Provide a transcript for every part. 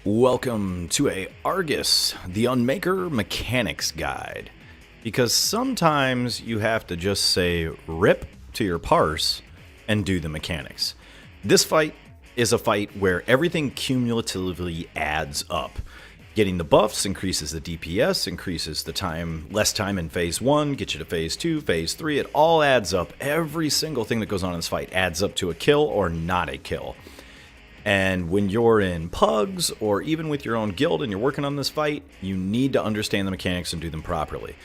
Welcome to a Argus, the Unmaker Mechanics Guide. Because sometimes you have to just say rip to your parse and do the mechanics. This fight is a fight where everything cumulatively adds up. Getting the buffs increases the DPS, increases the time, less time in phase 1, gets you to phase 2, phase 3, it all adds up. Every single thing that goes on in this fight adds up to a kill or not a kill. And when you're in pugs, or even with your own guild and you're working on this fight, you need to understand the mechanics and do them properly.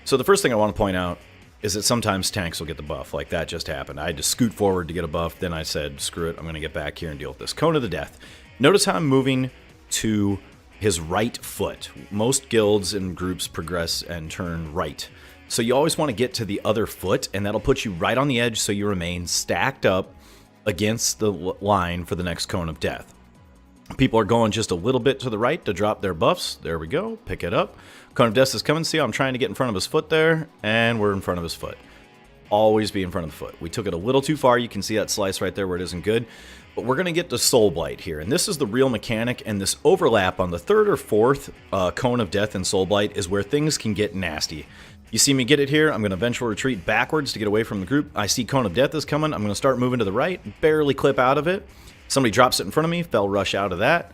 So the first thing I want to point out is that sometimes tanks will get the buff, like that just happened. I had to scoot forward to get a buff, then I said, screw it, I'm going to get back here and deal with this. Cone of the Death. Notice how I'm moving to his right foot. Most guilds and groups progress and turn right. So you always want to get to the other foot, and that'll put you right on the edge so you remain stacked up against the line for the next Cone of Death. People are going just a little bit to the right to drop their buffs. There we go. Pick it up. Cone of Death is coming. See how I'm trying to get in front of his foot there? And we're in front of his foot. Always be in front of the foot. We took it a little too far. You can see that slice right there where it isn't good. But we're going to get to Soul Blight here. And this is the real mechanic. And this overlap on the third or fourth Cone of Death and Soul Blight is where things can get nasty. You see me get it here, I'm going to eventually retreat backwards to get away from the group. I see Cone of Death is coming, I'm going to start moving to the right, barely clip out of it. Somebody drops it in front of me, fell rush out of that.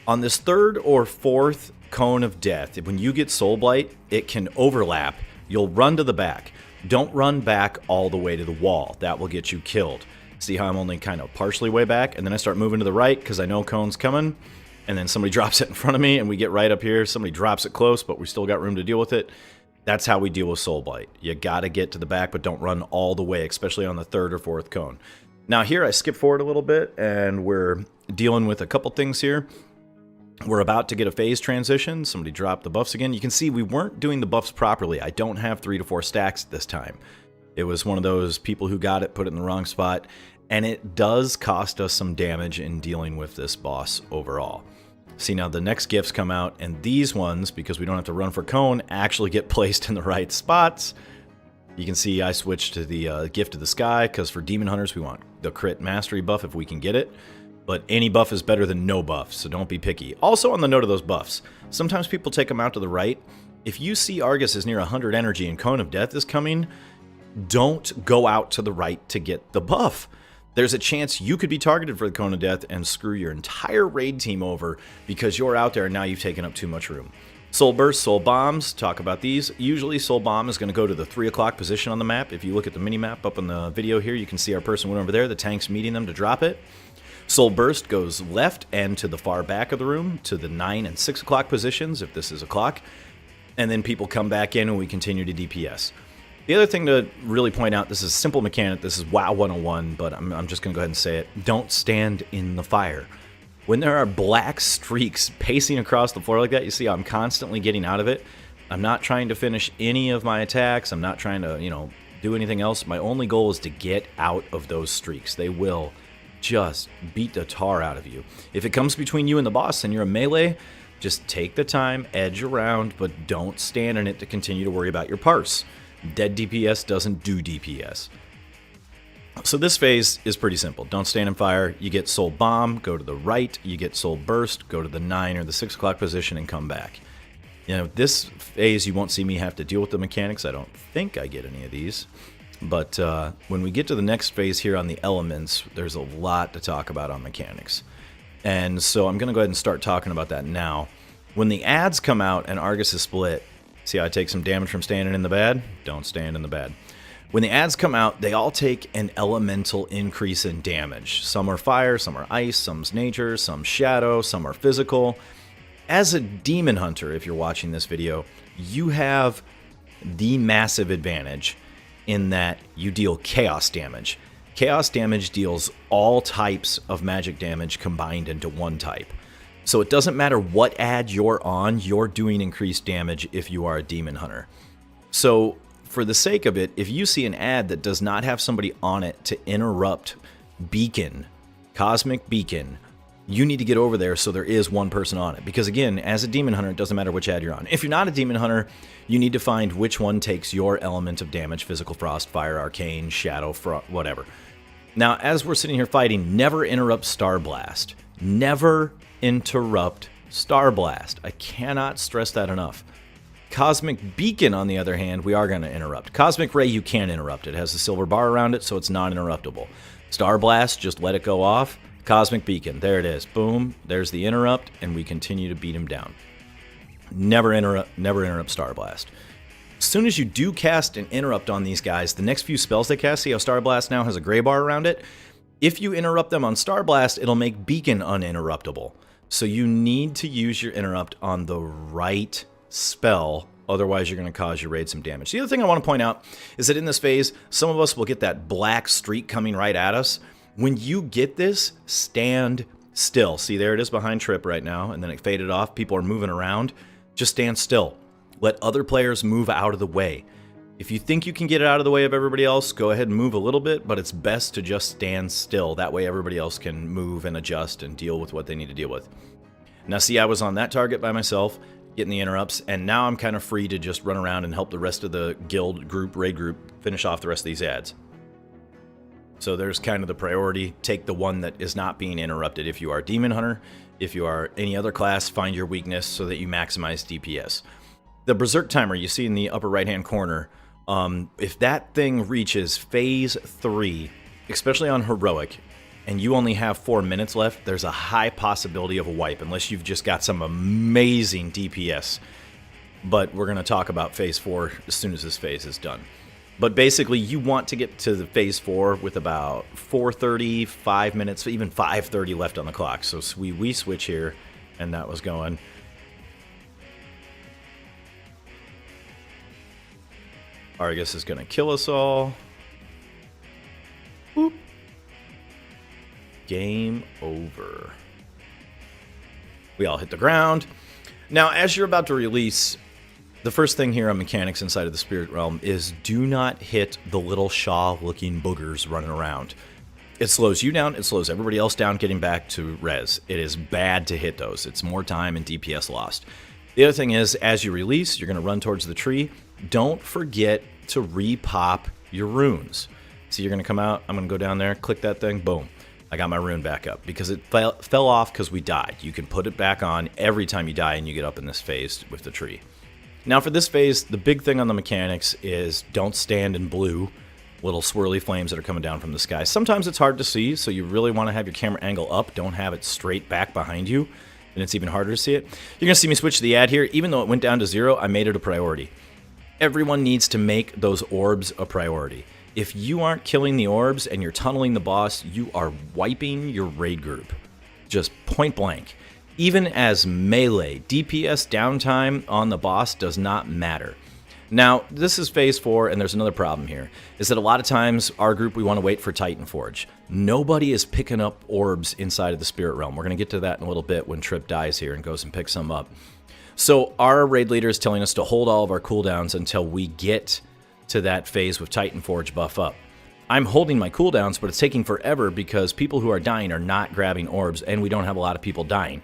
On this third or fourth Cone of Death, when you get Soul Blight, it can overlap. You'll run to the back. Don't run back all the way to the wall. That will get you killed. See how I'm only kind of partially way back, and then I start moving to the right because I know Cone's coming. And then somebody drops it in front of me, and we get right up here. Somebody drops it close, but we still got room to deal with it. That's how we deal with Soul Blight. You gotta get to the back, but don't run all the way, especially on the third or fourth cone. Now here, I skip forward a little bit, and we're dealing with a couple things here. We're about to get a phase transition. Somebody dropped the buffs again. You can see we weren't doing the buffs properly. I don't have 3 to 4 stacks this time. It was one of those people who got it, put it in the wrong spot, and it does cost us some damage in dealing with this boss overall. See, now the next gifts come out, and these ones, because we don't have to run for cone, actually get placed in the right spots. You can see I switched to the Gift of the Sky, because for Demon Hunters, we want the crit mastery buff if we can get it. But any buff is better than no buff, so don't be picky. Also, on the note of those buffs, sometimes people take them out to the right. If you see Argus is near 100 energy and Cone of Death is coming, don't go out to the right to get the buff. There's a chance you could be targeted for the Cone of Death and screw your entire raid team over because you're out there and now you've taken up too much room. Soul Burst, Soul Bombs, talk about these. Usually Soul Bomb is going to go to the 3 o'clock position on the map. If you look at the mini-map up on the video here, you can see our person went over there. The tank's meeting them to drop it. Soul Burst goes left and to the far back of the room to the 9 and 6 o'clock positions if this is a clock. And then people come back in and we continue to DPS. The other thing to really point out, this is simple mechanic, this is WoW 101, but I'm just going to go ahead and say it. Don't stand in the fire. When there are black streaks pacing across the floor like that, you see I'm constantly getting out of it. I'm not trying to finish any of my attacks. I'm not trying to, do anything else. My only goal is to get out of those streaks. They will just beat the tar out of you. If it comes between you and the boss and you're a melee, just take the time, edge around, but don't stand in it to continue to worry about your parse. Dead DPS doesn't do DPS. So this phase is pretty simple. Don't stand in fire. You get Soul Bomb, go to the right. You get Soul Burst, go to the 9 or the 6 o'clock position and come back. This phase you won't see me have to deal with the mechanics. I don't think I get any of these. But when we get to the next phase here on the elements, there's a lot to talk about on mechanics. And so I'm going to go ahead and start talking about that now. When the ads come out and Argus is split, see how I take some damage from standing in the bad? Don't stand in the bad. When the ads come out, they all take an elemental increase in damage. Some are fire, some are ice, some's nature, some shadow, some are physical. As a demon hunter, if you're watching this video, you have the massive advantage in that you deal chaos damage. Chaos damage deals all types of magic damage combined into one type. So it doesn't matter what ad you're on, you're doing increased damage if you are a demon hunter. So for the sake of it, if you see an ad that does not have somebody on it to interrupt Beacon, Cosmic Beacon, you need to get over there so there is one person on it. Because again, as a demon hunter, it doesn't matter which ad you're on. If you're not a demon hunter, you need to find which one takes your element of damage, physical, frost, fire, arcane, shadow, whatever. Now, as we're sitting here fighting, never interrupt Star Blast. Never interrupt Star Blast. I cannot stress that enough. Cosmic Beacon, on the other hand, we are going to interrupt. Cosmic Ray, you can't interrupt. It has a silver bar around it, so it's not interruptible. Star Blast, just let it go off. Cosmic Beacon, there it is. Boom, there's the interrupt, and we continue to beat him down. Never interrupt Star Blast. As soon as you do cast an interrupt on these guys, the next few spells they cast, see how Star Blast now has a gray bar around it? If you interrupt them on Star Blast, it'll make Beacon uninterruptible. So you need to use your interrupt on the right spell, otherwise you're going to cause your raid some damage. The other thing I want to point out is that in this phase, some of us will get that black streak coming right at us. When you get this, stand still. See, there it is behind Trip right now, and then it faded off. People are moving around. Just stand still. Let other players move out of the way. If you think you can get it out of the way of everybody else, go ahead and move a little bit, but it's best to just stand still. That way everybody else can move and adjust and deal with what they need to deal with. Now see, I was on that target by myself, getting the interrupts, and now I'm kind of free to just run around and help the rest of the guild group, raid group, finish off the rest of these ads. So there's kind of the priority. Take the one that is not being interrupted. If you are Demon Hunter, if you are any other class, find your weakness so that you maximize DPS. The Berserk timer you see in the upper right-hand corner, if that thing reaches phase 3, especially on Heroic, and you only have 4 minutes left, there's a high possibility of a wipe, unless you've just got some amazing DPS. But we're going to talk about phase 4 as soon as this phase is done. But basically, you want to get to the phase 4 with about 4:30, 5 minutes, even 5:30 left on the clock. So we switch here, and that was going. Argus is going to kill us all. Boop. Game over. We all hit the ground. Now, as you're about to release, the first thing here on mechanics inside of the Spirit Realm is do not hit the little Shaw-looking boogers running around. It slows you down, it slows everybody else down getting back to res. It is bad to hit those. It's more time and DPS lost. The other thing is, as you release, you're going to run towards the tree. Don't forget to re-pop your runes. So you're going to come out, I'm going to go down there, click that thing, boom. I got my rune back up because it fell off because we died. You can put it back on every time you die and you get up in this phase with the tree. Now for this phase, the big thing on the mechanics is don't stand in blue, little swirly flames that are coming down from the sky. Sometimes it's hard to see, so you really want to have your camera angle up. Don't have it straight back behind you, and it's even harder to see it. You're going to see me switch to the ad here. Even though it went down to 0, I made it a priority. Everyone needs to make those orbs a priority. If you aren't killing the orbs and you're tunneling the boss, you are wiping your raid group. Just point blank. Even as melee, DPS downtime on the boss does not matter. Now, this is phase 4, and there's another problem here, is that a lot of times our group, we want to wait for Titan Forge. Nobody is picking up orbs inside of the Spirit Realm. We're going to get to that in a little bit when Trip dies here and goes and picks some up. So our raid leader is telling us to hold all of our cooldowns until we get to that phase with Titan Forge buff up. I'm holding my cooldowns, but it's taking forever because people who are dying are not grabbing orbs, and we don't have a lot of people dying.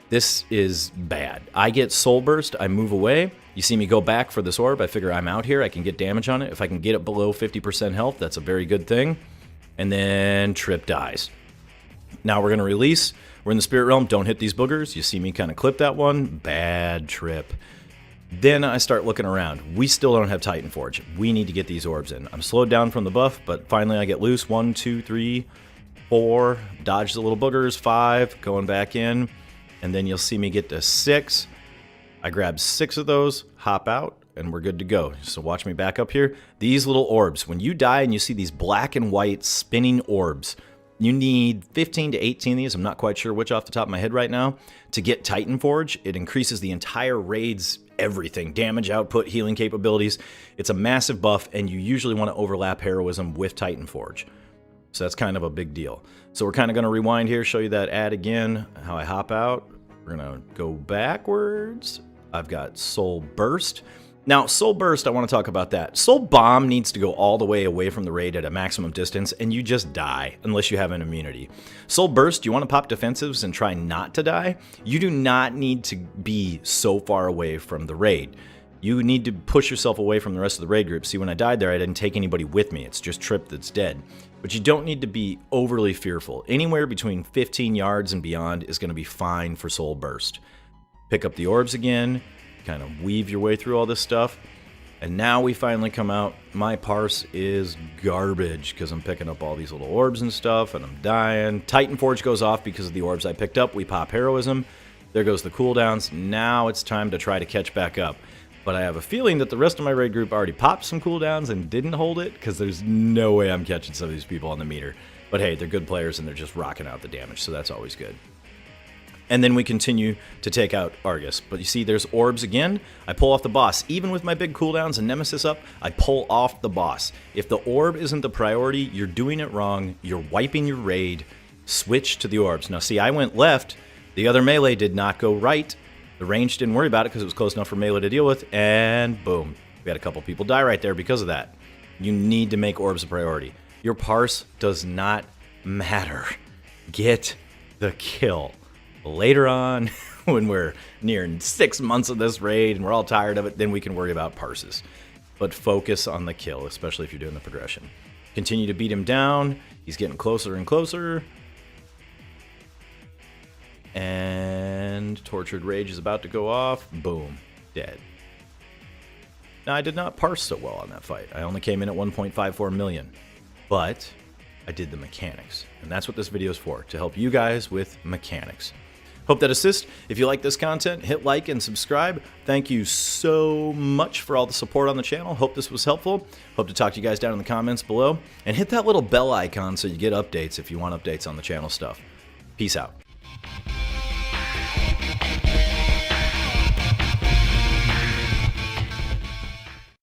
This is bad. I get Soul Burst, I move away. You see me go back for this orb. I figure I'm out here. I can get damage on it. If I can get it below 50% health, that's a very good thing. And then Trip dies. Now we're going to release. We're in the Spirit Realm. Don't hit these boogers. You see me kind of clip that one. Bad Trip. Then I start looking around. We still don't have Titan Forge. We need to get these orbs in. I'm slowed down from the buff, but finally I get loose. 1, 2, 3, 4. Dodge the little boogers. 5. Going back in. And then you'll see me get to 6. I grab 6 of those, hop out, and we're good to go. So watch me back up here. These little orbs, when you die and you see these black and white spinning orbs, you need 15 to 18 of these. I'm not quite sure which off the top of my head right now. To get Titan Forge, it increases the entire raid's everything. Damage output, healing capabilities. It's a massive buff, and you usually want to overlap Heroism with Titan Forge. So that's kind of a big deal. So we're kind of going to rewind here, show you that ad again, how I hop out. We're going to go backwards. I've got Soul Burst. Now, Soul Burst, I want to talk about that. Soul Bomb needs to go all the way away from the raid at a maximum distance, and you just die, unless you have an immunity. Soul Burst, you want to pop defensives and try not to die? You do not need to be so far away from the raid. You need to push yourself away from the rest of the raid group. See, when I died there, I didn't take anybody with me. It's just Trip that's dead. But you don't need to be overly fearful. Anywhere between 15 yards and beyond is going to be fine for Soul Burst. Pick up the orbs again, kind of weave your way through all this stuff. And now we finally come out. My parse is garbage because I'm picking up all these little orbs and stuff, and I'm dying. Titan Forge goes off because of the orbs I picked up. We pop Heroism. There goes the cooldowns. Now it's time to try to catch back up. But I have a feeling that the rest of my raid group already popped some cooldowns and didn't hold it, because there's no way I'm catching some of these people on the meter. But hey, they're good players and they're just rocking out the damage, so that's always good. And then we continue to take out Argus. But you see, there's orbs again. I pull off the boss. Even with my big cooldowns and Nemesis up, I pull off the boss. If the orb isn't the priority, you're doing it wrong. You're wiping your raid. Switch to the orbs. Now see, I went left. The other melee did not go right. The range didn't worry about it because it was close enough for melee to deal with, and boom. We had a couple people die right there because of that. You need to make orbs a priority. Your parse does not matter. Get the kill. Later on, when we're nearing 6 months of this raid and we're all tired of it, then we can worry about parses. But focus on the kill, especially if you're doing the progression. Continue to beat him down. He's getting closer and closer. And Tortured Rage is about to go off. Boom. Dead. Now, I did not parse so well on that fight. I only came in at 1.54 million. But I did the mechanics. And that's what this video is for, to help you guys with mechanics. Hope that assists. If you like this content, hit like and subscribe. Thank you so much for all the support on the channel. Hope this was helpful. Hope to talk to you guys down in the comments below. And hit that little bell icon so you get updates if you want updates on the channel stuff. Peace out.